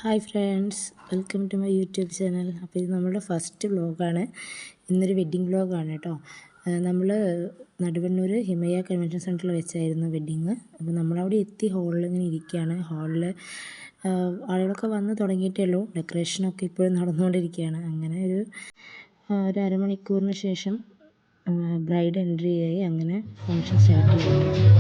Hi friends, welcome to my YouTube channel. അപ്പോൾ ഇത് നമ്മുടെ ഫസ്റ്റ് വ്ലോഗാണ്. ഇന്നൊരു വെഡ്ഡിങ് വ്ലോഗാണ് കേട്ടോ. നമ്മൾ നടുവണ്ണൂർ ഹിമയ കൺവെൻഷൻ സെൻറ്ററിൽ വെച്ചായിരുന്നു വെഡ്ഡിങ്. അപ്പോൾ നമ്മളവിടെ എത്തി ഹാളിൽ ഇങ്ങനെ ഇരിക്കുകയാണ്. ഹാളിൽ ആളുകളൊക്കെ വന്ന് തുടങ്ങിയിട്ടേ ഉള്ളൂ. ഡെക്കറേഷനൊക്കെ ഇപ്പോഴും നടന്നുകൊണ്ടിരിക്കുകയാണ്. അങ്ങനെ ഒരു അരമണിക്കൂറിന് ശേഷം ബ്രൈഡ് എൻട്രി ആയി. അങ്ങനെ ഫംഗ്ഷൻ സ്റ്റാർട്ട് ചെയ്തു.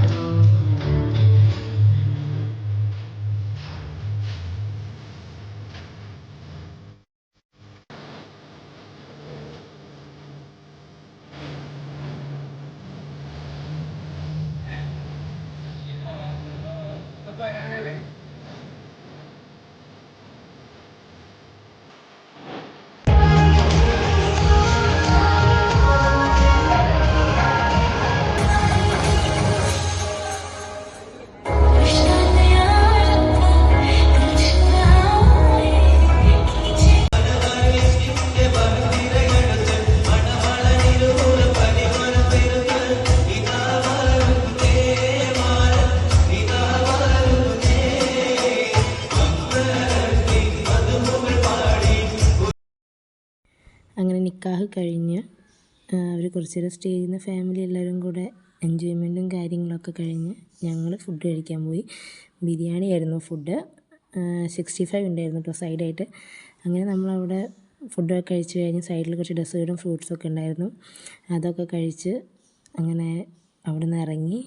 അങ്ങനെ നിക്കാഹ് കഴിഞ്ഞ് അവർ കുറച്ച് നേരം സ്റ്റേജിൽ നിന്ന് ഫാമിലി എല്ലാവരും കൂടെ എൻജോയ്മെൻറ്റും കാര്യങ്ങളൊക്കെ കഴിഞ്ഞ് ഞങ്ങൾ ഫുഡ് കഴിക്കാൻ പോയി. ബിരിയാണി ആയിരുന്നു ഫുഡ്. 65 ഉണ്ടായിരുന്നു കേട്ടോ സൈഡായിട്ട്. അങ്ങനെ നമ്മളവിടെ ഫുഡൊക്കെ കഴിച്ച് കഴിഞ്ഞ് സൈഡിൽ കുറച്ച് ഡെസേർട്ടും ഫ്രൂട്ട്സൊക്കെ ഉണ്ടായിരുന്നു. അതൊക്കെ കഴിച്ച് അങ്ങനെ അവിടെ നിന്ന് ഇറങ്ങി